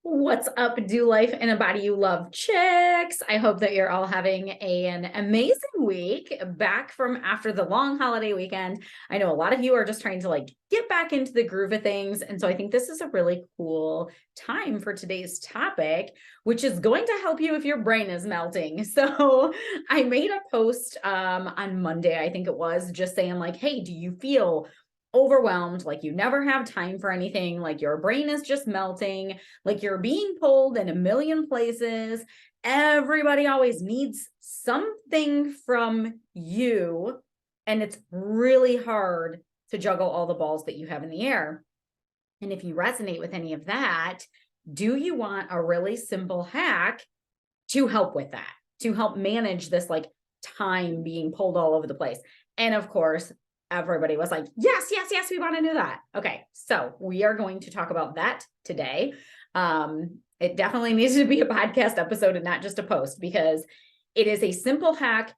What's up, Do Life in a Body You Love chicks? I hope that you're all having an amazing week back from after the long holiday weekend. I know a lot of you are just trying to get back into the groove of things. And so I think this is a really cool time for today's topic, which is going to help you if your brain is melting. So I made a post on Monday, I think it was, just saying hey, do you feel overwhelmed, like you never have time for anything, like your brain is just melting, like you're being pulled in a million places? Everybody always needs something from you, and it's really hard to juggle all the balls that you have in the air. And if you resonate with any of that, do you want a really simple hack to help with that, to help manage this time being pulled all over the place? And of course, everybody was like, yes, yes, yes, we want to do that. Okay, so we are going to talk about that today. It definitely needs to be a podcast episode and not just a post, because it is a simple hack,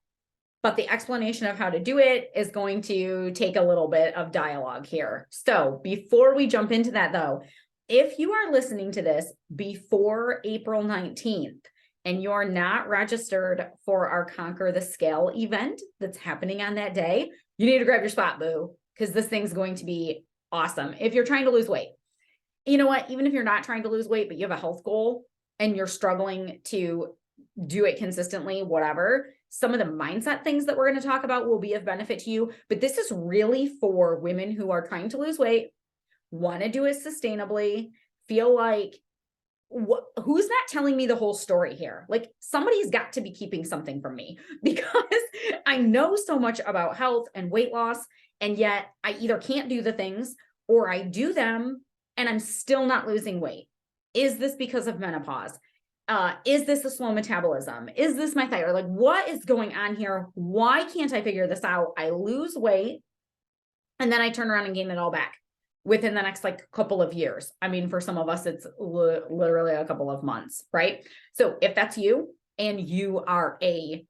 but the explanation of how to do it is going to take a little bit of dialogue here. So before we jump into that though, if you are listening to this before April 19th, and you're not registered for our Conquer the Scale event that's happening on that day, you need to grab your spot, boo, because this thing's going to be awesome. If you're trying to lose weight, you know what? Even if you're not trying to lose weight, but you have a health goal and you're struggling to do it consistently, whatever, some of the mindset things that we're going to talk about will be of benefit to you. But this is really for women who are trying to lose weight, want to do it sustainably, feel like, who's not telling me the whole story here? Like, somebody's got to be keeping something from me, because I know so much about health and weight loss, and yet I either can't do the things or I do them and I'm still not losing weight. Is this because of menopause? Is this a slow metabolism? Is this my thyroid? Like, what is going on here? Why can't I figure this out? I lose weight and then I turn around and gain it all back within the next couple of years. I mean, for some of us, it's literally a couple of months, right? So if that's you and you are a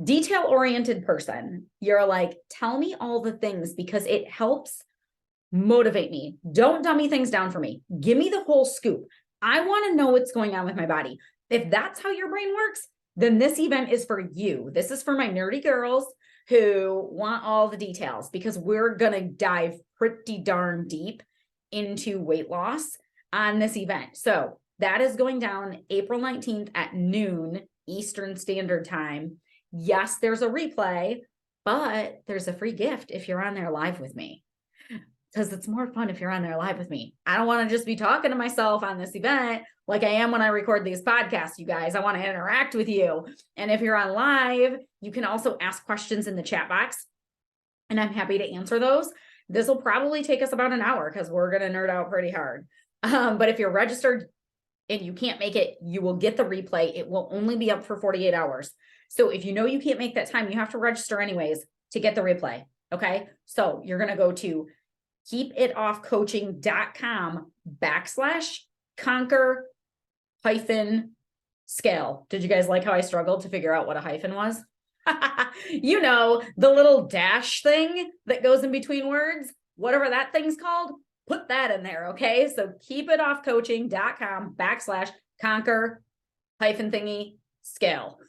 detail-oriented person, you're like, tell me all the things, because it helps motivate me. Don't dummy things down for me. Give me the whole scoop. I want to know what's going on with my body. If that's how your brain works, then this event is for you. This is for my nerdy girls who want all the details, because we're going to dive pretty darn deep into weight loss on this event. So that is going down April 19th at noon Eastern Standard Time. Yes, there's a replay, but there's a free gift if you're on there live with me, because it's more fun if you're on there live with me. I don't want to just be talking to myself on this event like I am when I record these podcasts, you guys. I want to interact with you. And if you're on live, you can also ask questions in the chat box, and I'm happy to answer those. This will probably take us about an hour because we're going to nerd out pretty hard. But if you're registered and you can't make it, you will get the replay. It will only be up for 48 hours. So if you know you can't make that time, you have to register anyways to get the replay. Okay. So you're going to go to keepitoffcoaching.com/conquer-scale. Did you guys like how I struggled to figure out what a hyphen was? You know, the little dash thing that goes in between words, whatever that thing's called, put that in there. Okay. So keepitoffcoaching.com/conquer-scale.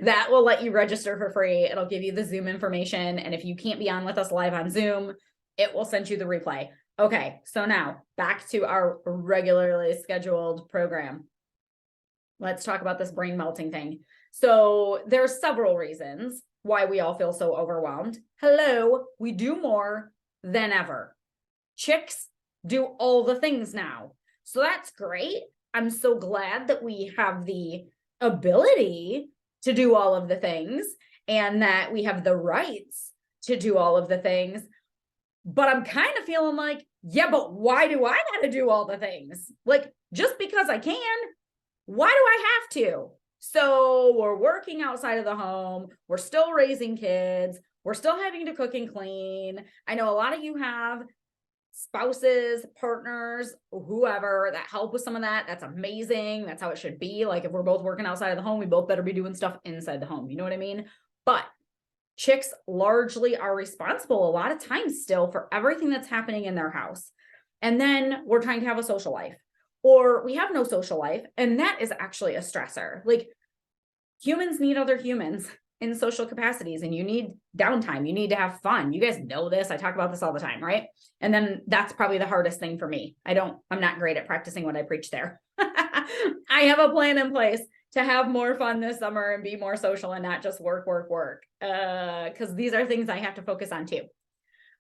That will let you register for free. It'll give you the Zoom information. And if you can't be on with us live on Zoom, it will send you the replay. Okay, so now back to our regularly scheduled program. Let's talk about this brain melting thing. So there's several reasons why we all feel so overwhelmed. Hello, we do more than ever. Chicks do all the things now. So that's great. I'm so glad that we have the ability to do all of the things and that we have the rights to do all of the things. But I'm kind of feeling like, yeah, but why do I got to do all the things? Like, just because I can, why do I have to? So we're working outside of the home. We're still raising kids. We're still having to cook and clean. I know a lot of you have spouses, partners, whoever that help with some of that. That's amazing. That's how it should be. Like, if we're both working outside of the home, we both better be doing stuff inside the home. You know what I mean? But chicks largely are responsible a lot of times still for everything that's happening in their house. And then we're trying to have a social life. or we have no social life. And that is actually a stressor. Like humans need other humans in social capacities, and you need downtime. You need to have fun. You guys know this. I talk about this all the time, right? And then that's probably the hardest thing for me. I'm not great at practicing what I preach there. I have a plan in place to have more fun this summer and be more social and not just work. Because these are things I have to focus on too.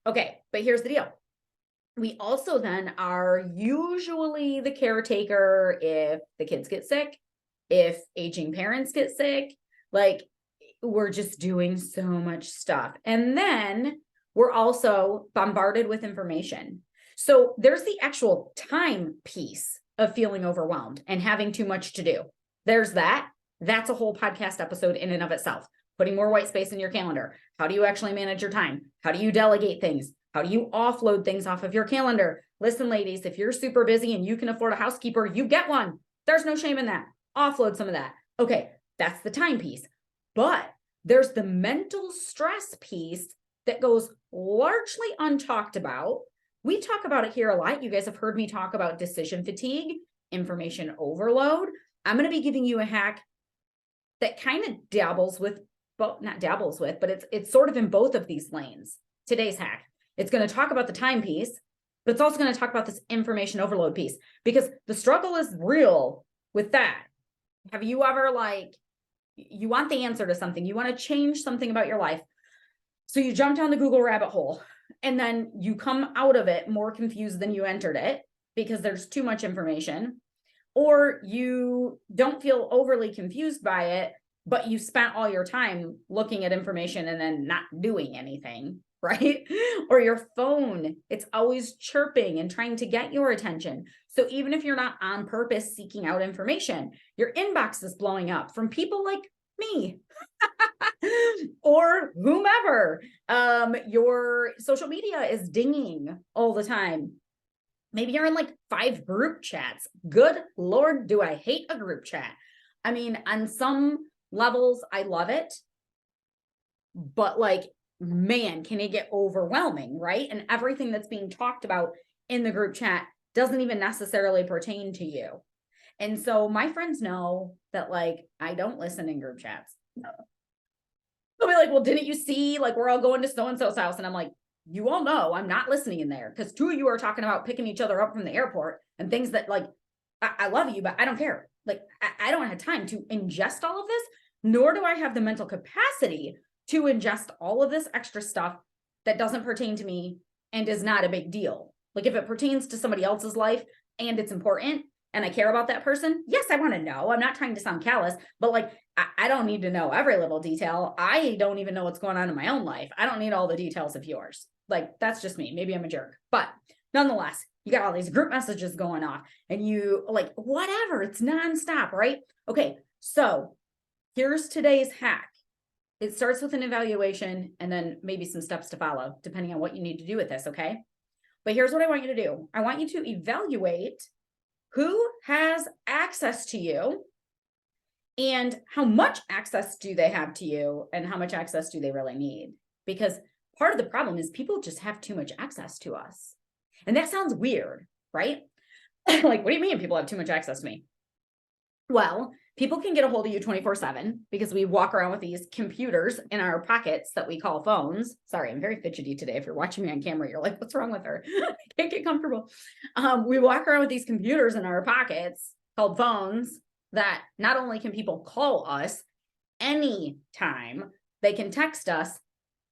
Okay, but here's the deal. We also then are usually the caretaker if the kids get sick, if aging parents get sick, like we're just doing so much stuff. And then we're also bombarded with information. So there's the actual time piece of feeling overwhelmed and having too much to do. There's that. That's a whole podcast episode in and of itself. Putting more white space in your calendar. How do you actually manage your time? How do you delegate things? How do you offload things off of your calendar? Listen, ladies, if you're super busy and you can afford a housekeeper, you get one. There's no shame in that. Offload some of that. Okay, that's the time piece. But there's the mental stress piece that goes largely untalked about. We talk about it here a lot. You guys have heard me talk about decision fatigue, information overload. I'm going to be giving you a hack that kind of dabbles with, but not dabbles with, but it's sort of in both of these lanes. Today's hack. It's going to talk about the time piece, but it's also going to talk about this information overload piece, because the struggle is real with that. Have you ever you want the answer to something, you want to change something about your life. So you jump down the Google rabbit hole and then you come out of it more confused than you entered it because there's too much information, or you don't feel overly confused by it, but you spent all your time looking at information and then not doing anything, right? Or your phone, it's always chirping and trying to get your attention. So even if you're not on purpose seeking out information, your inbox is blowing up from people like me or whomever. Your social media is dinging all the time. Maybe you're in 5 group chats. Good Lord, do I hate a group chat. I mean, on some levels, I love it, but man, can it get overwhelming, right? And everything that's being talked about in the group chat doesn't even necessarily pertain to you. And so my friends know that I don't listen in group chats. They'll be like, well, didn't you see we're all going to so-and-so's house? And I'm like, you all know I'm not listening in there because 2 of you are talking about picking each other up from the airport and things that I love you, but I don't care. I don't have time to ingest all of this, nor do I have the mental capacity to ingest all of this extra stuff that doesn't pertain to me and is not a big deal. If it pertains to somebody else's life and it's important and I care about that person, yes, I want to know. I'm not trying to sound callous, but I don't need to know every little detail. I don't even know what's going on in my own life. I don't need all the details of yours. That's just me. Maybe I'm a jerk, but nonetheless, you got all these group messages going off and you whatever, it's nonstop, right? Okay. So here's today's hack. It starts with an evaluation and then maybe some steps to follow, depending on what you need to do with this, okay? But here's what I want you to do. I want you to evaluate who has access to you and how much access do they have to you and how much access do they really need? Because part of the problem is people just have too much access to us. And that sounds weird, right? What do you mean people have too much access to me? Well, people can get a hold of you 24/7 because we walk around with these computers in our pockets that we call phones. Sorry, I'm very fidgety today. If you're watching me on camera, you're like, what's wrong with her? I can't get comfortable. We walk around with these computers in our pockets called phones that not only can people call us anytime, they can text us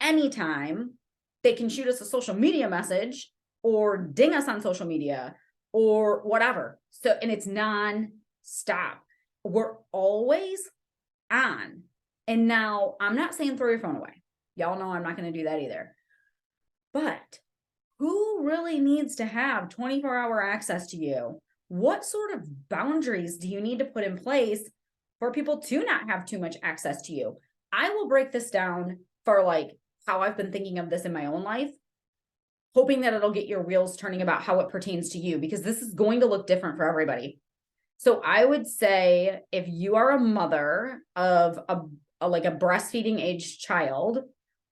anytime, they can shoot us a social media message or ding us on social media or whatever. So, and it's non-stop. We're always on. And now I'm not saying throw your phone away. Y'all know I'm not going to do that either. But who really needs to have 24-hour access to you? What sort of boundaries do you need to put in place for people to not have too much access to you? I will break this down for how I've been thinking of this in my own life, hoping that it'll get your wheels turning about how it pertains to you, because this is going to look different for everybody. So I would say if you are a mother of a breastfeeding age child,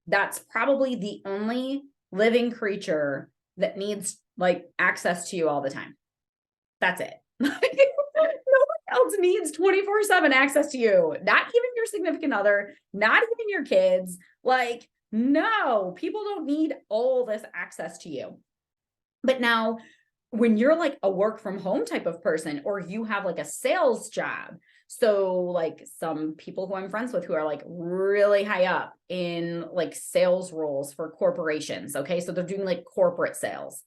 that's probably the only living creature that needs access to you all the time. That's it. Nobody else needs 24/7 access to you. Not even your significant other, not even your kids. Like, no, people don't need all this access to you. But now, when you're like a work from home type of person, or you have like a sales job, so like some people who I'm friends with who are like really high up in like sales roles for corporations. Okay. So they're doing like corporate sales.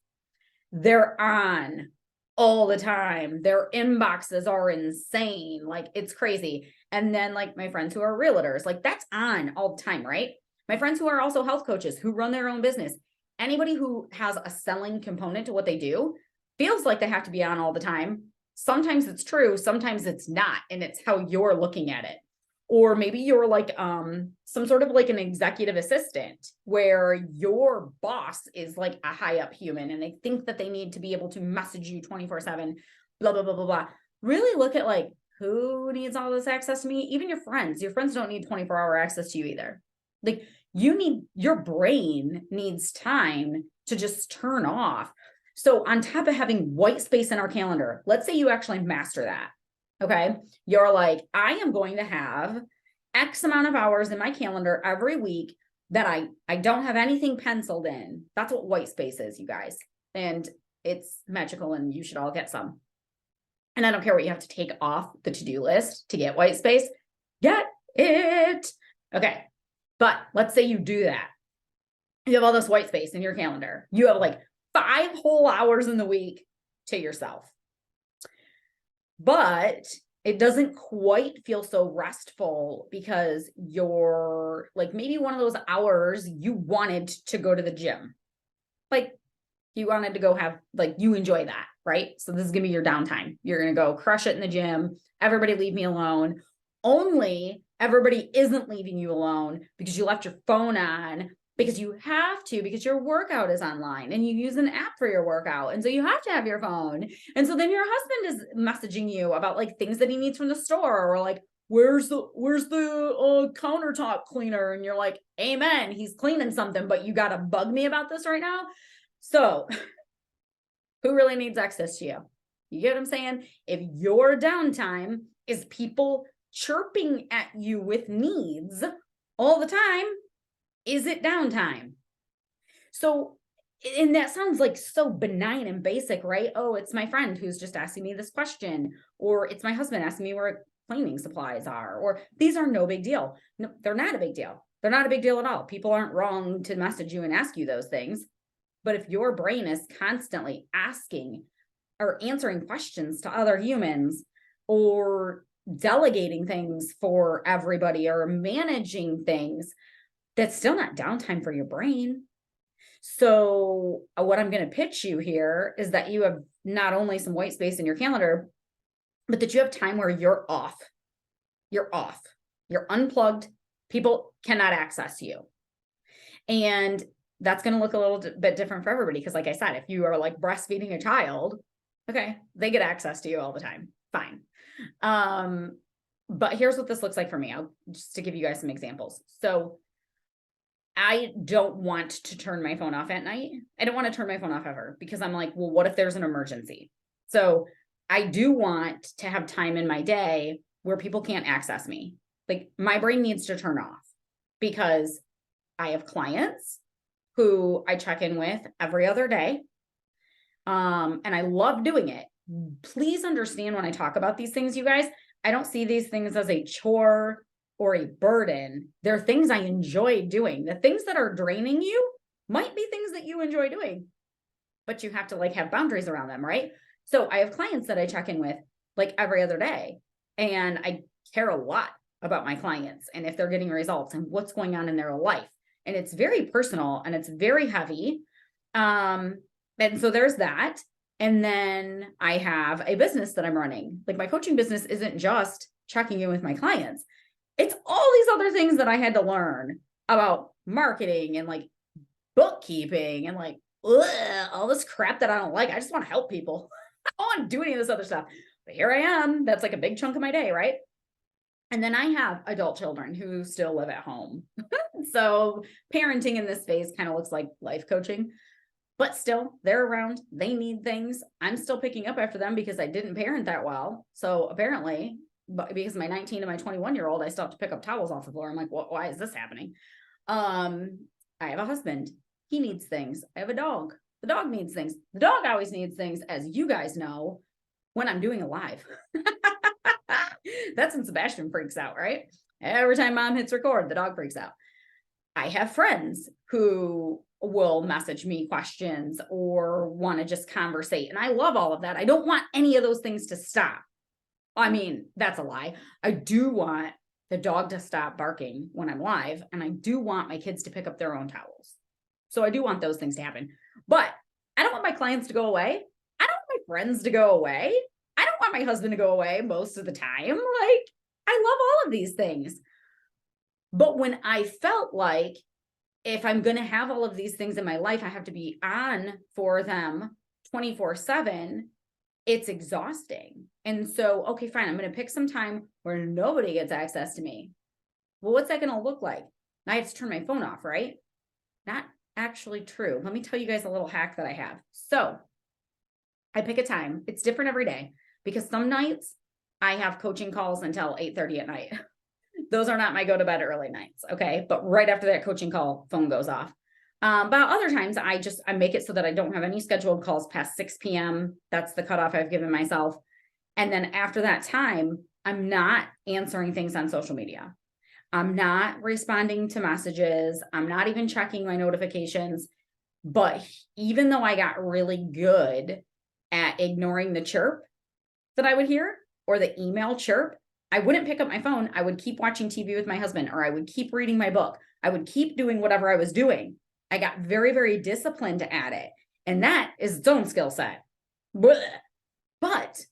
They're on all the time. Their inboxes are insane. Like it's crazy. And then like my friends who are realtors, like that's on all the time, right? My friends who are also health coaches who run their own business. Anybody who has a selling component to what they do feels like they have to be on all the time. Sometimes it's true, sometimes it's not, and it's how you're looking at it. Or maybe you're like some sort of like an executive assistant where your boss is like a high up human and they think that they need to be able to message you 24/7, blah, blah, blah, blah, blah. Really look at like who needs all this access to me? Even your friends. Your friends don't need 24-hour access to you either. Like your brain needs time to just turn off. So on top of having white space in our calendar, let's say you actually master that. Okay. You're like, I am going to have X amount of hours in my calendar every week that I don't have anything penciled in. That's what white space is, you guys. And it's magical and you should all get some. And I don't care what you have to take off the to-do list to get white space. Get it. Okay. But let's say you do that. You have all this white space in your calendar. You have like 5 whole hours in the week to yourself. But it doesn't quite feel so restful because you're like maybe one of those hours you wanted to go to the gym. Like you wanted to go have, like you enjoy that, right? So this is going to be your downtime. You're going to go crush it in the gym. Everybody leave me alone. Only everybody isn't leaving you alone because you left your phone on, because you have to, because your workout is online and you use an app for your workout. And so you have to have your phone. And so then your husband is messaging you about like things that he needs from the store, or like, where's the countertop cleaner? And you're like, amen, he's cleaning something, but you got to bug me about this right now. So who really needs access to you? You get what I'm saying? If your downtime is people chirping at you with needs all the time, is it downtime? So, and that sounds like so benign and basic, right? Oh, it's my friend who's just asking me this question, or it's my husband asking me where cleaning supplies are, or these are no big deal. No, they're not a big deal. They're not a big deal at all. People aren't wrong to message you and ask you those things. But if your brain is constantly asking or answering questions to other humans, or delegating things for everybody, or managing things, that's still not downtime for your brain. So what I'm going to pitch you here is that you have not only some white space in your calendar, but that you have time where you're off. You're off. You're unplugged. People cannot access you. And that's going to look a little bit different for everybody. Because like I said, if you are like breastfeeding a child, okay, they get access to you all the time. Fine. But here's what this looks like for me. I'll just to give you guys some examples. So I don't want to turn my phone off at night. I don't want to turn my phone off ever, because I'm like, well, what if there's an emergency? So I do want to have time in my day where people can't access me. Like my brain needs to turn off, because I have clients who I check in with every other day. And I love doing it. Please understand when I talk about these things, you guys, I don't see these things as a chore or a burden. They're things I enjoy doing. The things that are draining you might be things that you enjoy doing, but you have to like have boundaries around them, right? So I have clients that I check in with like every other day, and I care a lot about my clients and if they're getting results and what's going on in their life. And it's very personal and it's very heavy. And so there's that. And then I have a business that I'm running. Like my coaching business isn't just checking in with my clients. It's all these other things that I had to learn about marketing and like bookkeeping and like all this crap that I don't like. I just want to help people. I don't want to do any of this other stuff. But here I am. That's like a big chunk of my day, right? And then I have adult children who still live at home. So parenting in this phase kind of looks like life coaching. but still they're around, they need things. I'm still picking up after them because I didn't parent that well. So apparently, but because my 19 and my 21-year-old, I still have to pick up towels off the floor. I'm like, why is this happening? I have a husband. He needs things. I have a dog. The dog needs things. The dog always needs things, as you guys know, when I'm doing a live. That's when Sebastian freaks out, right? Every time mom hits record, the dog freaks out. I have friends who will message me questions or want to just conversate. And I love all of that. I don't want any of those things to stop. I mean, that's a lie. I do want the dog to stop barking when I'm live. And I do want my kids to pick up their own towels. So I do want those things to happen. But I don't want my clients to go away. I don't want my friends to go away. I don't want my husband to go away most of the time. Like, I love all of these things. But when I felt like if I'm going to have all of these things in my life, I have to be on for them 24/7, it's exhausting. And so, okay, fine, I'm going to pick some time where nobody gets access to me. Well, what's that going to look like? I have to turn my phone off, right? Not actually true. Let me tell you guys a little hack that I have. So I pick a time. It's different every day because some nights I have coaching calls until 8:30 at night. Those are not my go to bed early nights. Okay. But right after that coaching call, phone goes off. But other times I make it so that I don't have any scheduled calls past 6 p.m. That's the cutoff I've given myself. And then after that time, I'm not answering things on social media. I'm not responding to messages. I'm not even checking my notifications. But even though I got really good at ignoring the chirp that I would hear or the email chirp, I wouldn't pick up my phone. I would keep watching TV with my husband, or I would keep reading my book. I would keep doing whatever I was doing. I got very, very disciplined at it. And that is its own skill set. But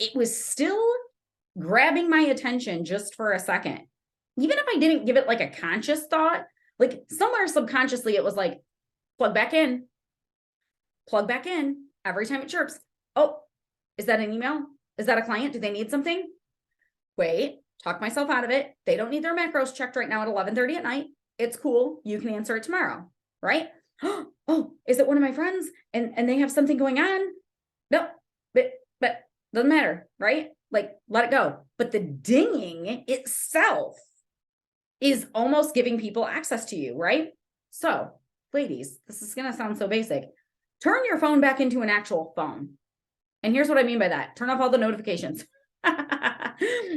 it was still grabbing my attention just for a second. Even if I didn't give it like a conscious thought, like somewhere subconsciously, it was like, plug back in every time it chirps. Oh, is that an email? Is that a client? Do they need something? Wait, talk myself out of it. They don't need their macros checked right now at 11:30 at night. It's cool. You can answer it tomorrow, right? Oh, is it one of my friends and they have something going on? No, but doesn't matter, right? Like, let it go. But the dinging itself is almost giving people access to you, right? So, ladies, this is going to sound so basic. Turn your phone back into an actual phone. And here's what I mean by that. Turn off all the notifications.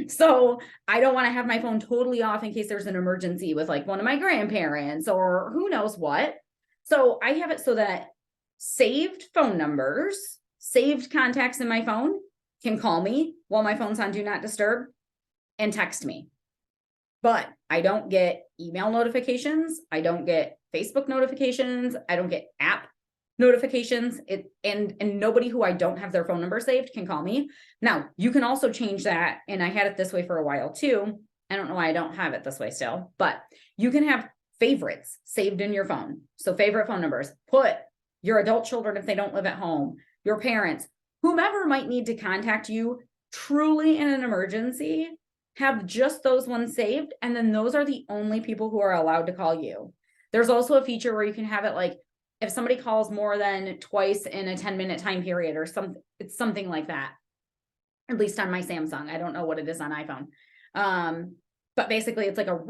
So I don't want to have my phone totally off in case there's an emergency with like one of my grandparents or who knows what. So I have it so that saved phone numbers, saved contacts in my phone can call me while my phone's on do not disturb and text me. But I don't get email notifications. I don't get Facebook notifications. I don't get app notifications. And nobody who I don't have their phone number saved can call me. Now, you can also change that. And I had it this way for a while too. I don't know why I don't have it this way still, but you can have favorites saved in your phone. So favorite phone numbers, put your adult children if they don't live at home, your parents, whomever might need to contact you truly in an emergency, have just those ones saved. And then those are the only people who are allowed to call you. There's also a feature where you can have it like, if somebody calls more than twice in a 10-minute time period or something, it's something like that. At least on my Samsung. I don't know what it is on iPhone. But basically it's like a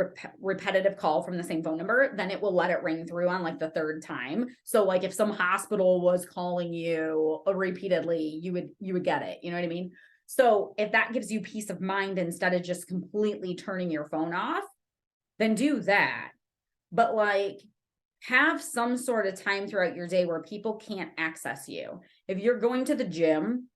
repetitive call from the same phone number, then it will let it ring through on like the third time. So like if some hospital was calling you repeatedly, you would get it. You know what I mean? So if that gives you peace of mind instead of just completely turning your phone off, then do that. But like, have some sort of time throughout your day where people can't access you. If you're going to the gym,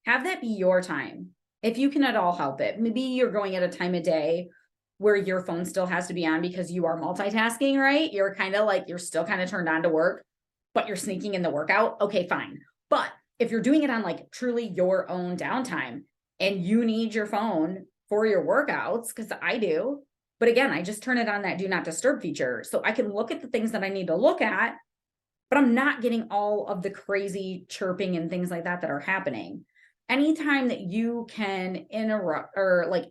have that be your time. If you can at all help it. Maybe you're going at a time of day where your phone still has to be on because you are multitasking, right? You're kind of like, you're still kind of turned on to work, but you're sneaking in the workout. Okay, fine. But if you're doing it on like truly your own downtime and you need your phone for your workouts, because I do, but again, I just turn it on that do not disturb feature. So I can look at the things that I need to look at, but I'm not getting all of the crazy chirping and things like that are happening. Anytime that you can interrupt or like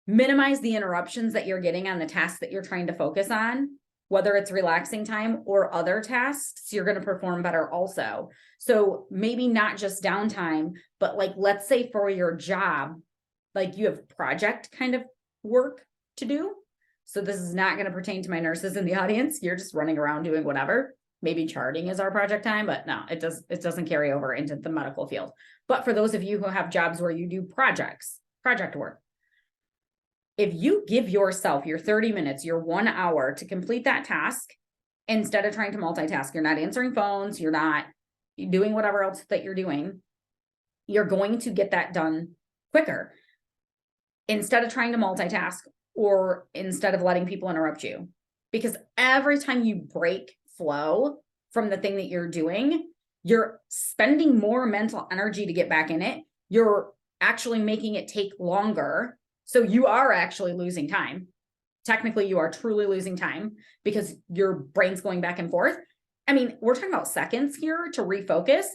minimize the interruptions that you're getting on the tasks that you're trying to focus on, whether it's relaxing time or other tasks, you're going to perform better also. So maybe not just downtime, but like, let's say for your job, like you have project kind of work to do. So this is not going to pertain to my nurses in the audience. You're just running around doing whatever. Maybe charting is our project time, but no, it doesn't carry over into the medical field. But for those of you who have jobs where you do project work, if you give yourself your 30 minutes, your 1 hour to complete that task, instead of trying to multitask, you're not answering phones, you're not doing whatever else that you're doing, you're going to get that done quicker. Instead of trying to multitask, or instead of letting people interrupt you. Because every time you break flow from the thing that you're doing, you're spending more mental energy to get back in it. You're actually making it take longer. So you are actually losing time. Technically, you are truly losing time because your brain's going back and forth. I mean, we're talking about seconds here to refocus.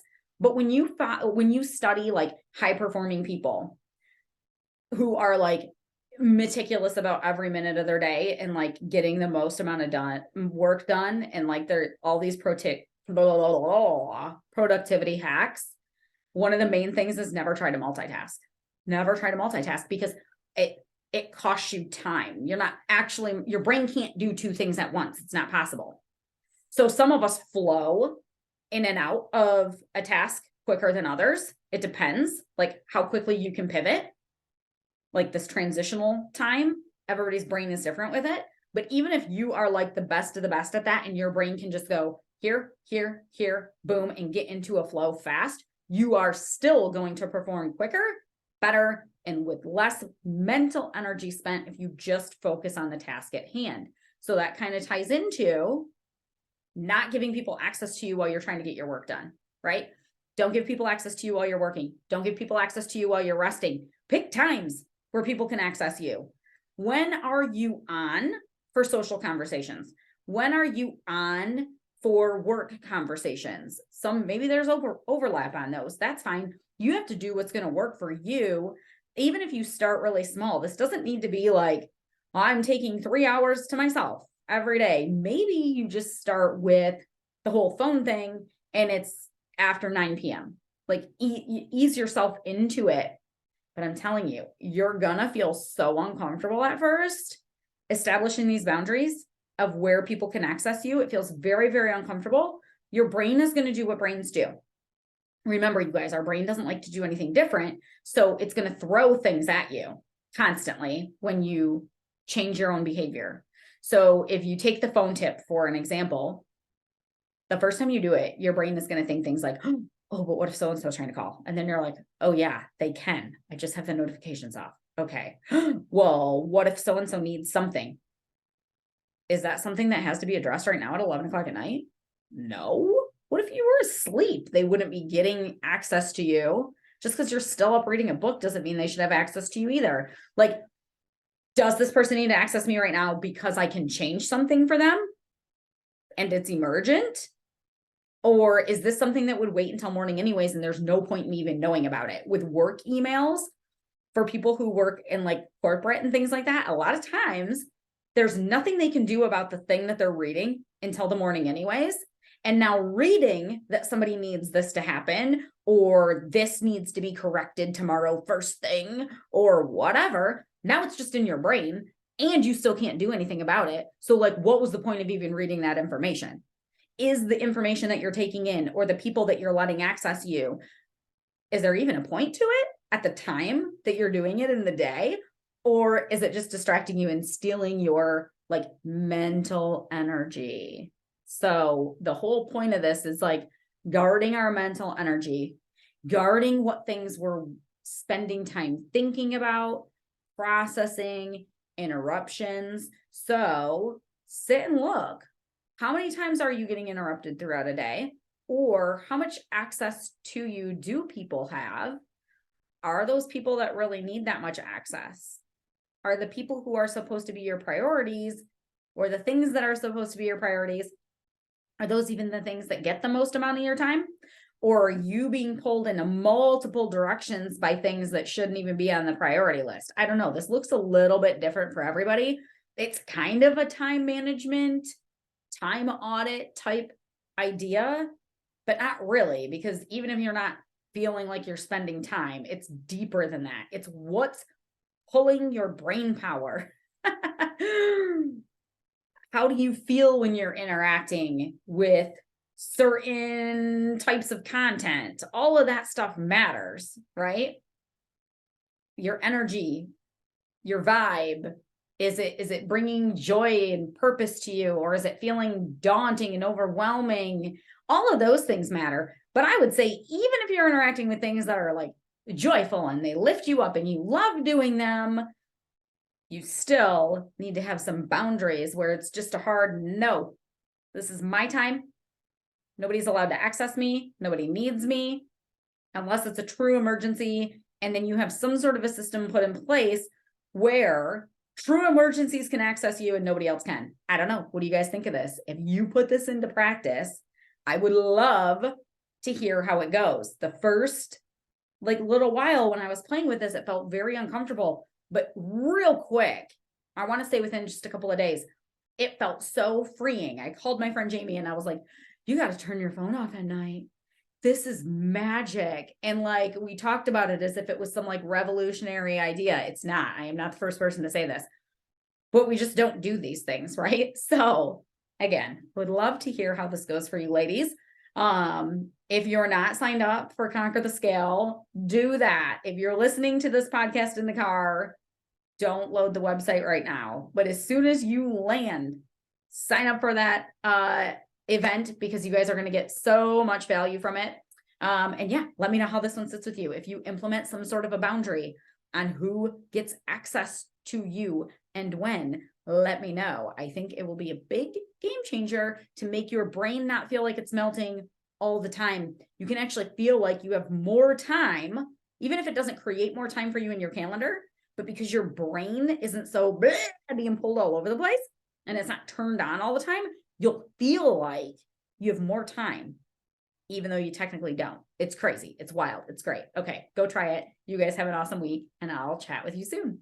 But when you study like high performing people who are like meticulous about every minute of their day and like getting the most amount of work done, and like they're all these productivity hacks, one of the main things is never try to multitask. Never try to multitask, because it costs you time. Your brain can't do two things at once. It's not possible. So some of us flow in and out of a task quicker than others. It depends, like how quickly you can pivot. Like this transitional time, everybody's brain is different with it. But even if you are like the best of the best at that, and your brain can just go here, here, here, boom, and get into a flow fast, you are still going to perform quicker, better, and with less mental energy spent if you just focus on the task at hand. So that kind of ties into not giving people access to you while you're trying to get your work done, right? Don't give people access to you while you're working. Don't give people access to you while you're resting. Pick times where people can access you. When are you on for social conversations? When are you on for work conversations? Maybe there's overlap on those. That's fine. You have to do what's going to work for you. Even if you start really small, this doesn't need to be like, I'm taking 3 hours to myself every day. Maybe you just start with the whole phone thing and it's after 9 p.m. Like ease yourself into it. But I'm telling you, you're gonna feel so uncomfortable at first establishing these boundaries of where people can access you. It feels very, very uncomfortable. Your brain is going to do what brains do. Remember, you guys, our brain doesn't like to do anything different. So it's going to throw things at you constantly when you change your own behavior. So if you take the phone tip for an example, the first time you do it, your brain is going to think things like, oh, but what if so-and-so is trying to call? And then you're like, oh yeah, they can. I just have the notifications off. Okay. Well, what if so-and-so needs something? Is that something that has to be addressed right now at 11 o'clock at night? No. What if you were asleep? They wouldn't be getting access to you. Just because you're still up reading a book doesn't mean they should have access to you either. Like, does this person need to access me right now because I can change something for them and it's emergent? Or is this something that would wait until morning anyways, and there's no point in me even knowing about it? With work emails, for people who work in like corporate and things like that, a lot of times there's nothing they can do about the thing that they're reading until the morning anyways. And now reading that somebody needs this to happen, or this needs to be corrected tomorrow first thing, or whatever, now it's just in your brain and you still can't do anything about it. So like, what was the point of even reading that information? Is the information that you're taking in, or the people that you're letting access you, is there even a point to it at the time that you're doing it in the day? Or is it just distracting you and stealing your like mental energy? So the whole point of this is like guarding our mental energy, guarding what things we're spending time thinking about, processing, interruptions. So sit and look. How many times are you getting interrupted throughout a day? Or how much access to you do people have? Are those people that really need that much access? Are the people who are supposed to be your priorities, or the things that are supposed to be your priorities, are those even the things that get the most amount of your time? Or are you being pulled in multiple directions by things that shouldn't even be on the priority list? I don't know. This looks a little bit different for everybody. It's kind of a time management time audit type idea, but not really, because even if you're not feeling like you're spending time, it's deeper than that. It's what's pulling your brain power. How do you feel when you're interacting with certain types of content? All of that stuff matters, right? Your energy, your vibe. Is it bringing joy and purpose to you, or is it feeling daunting and overwhelming? All of those things matter. But I would say, even if you're interacting with things that are like joyful and they lift you up and you love doing them, you still need to have some boundaries where it's just a hard no. This is my time. Nobody's allowed to access me. Nobody needs me unless it's a true emergency. And then you have some sort of a system put in place where true emergencies can access you and nobody else can. I don't know. What do you guys think of this? If you put this into practice, I would love to hear how it goes. The first little while when I was playing with this, it felt very uncomfortable. But real quick, I want to say within just a couple of days, it felt so freeing. I called my friend Jamie and I was like, you got to turn your phone off at night. This is magic. And we talked about it as if it was some revolutionary idea. It's not. I am not the first person to say this, but we just don't do these things, right? So again, would love to hear how this goes for you ladies. If you're not signed up for Conquer the Scale, do that. If you're listening to this podcast in the car, don't load the website right now. But as soon as you land, sign up for that event, because you guys are going to get so much value from it. And yeah, let me know how this one sits with you. If you implement some sort of a boundary on who gets access to you and when, let me know. I think it will be a big game changer to make your brain not feel like it's melting all the time. You can actually feel like you have more time, even if it doesn't create more time for you in your calendar, but because your brain isn't so being pulled all over the place and it's not turned on all the time, you'll feel like you have more time, even though you technically don't. It's crazy. It's wild. It's great. Okay, go try it. You guys have an awesome week, and I'll chat with you soon.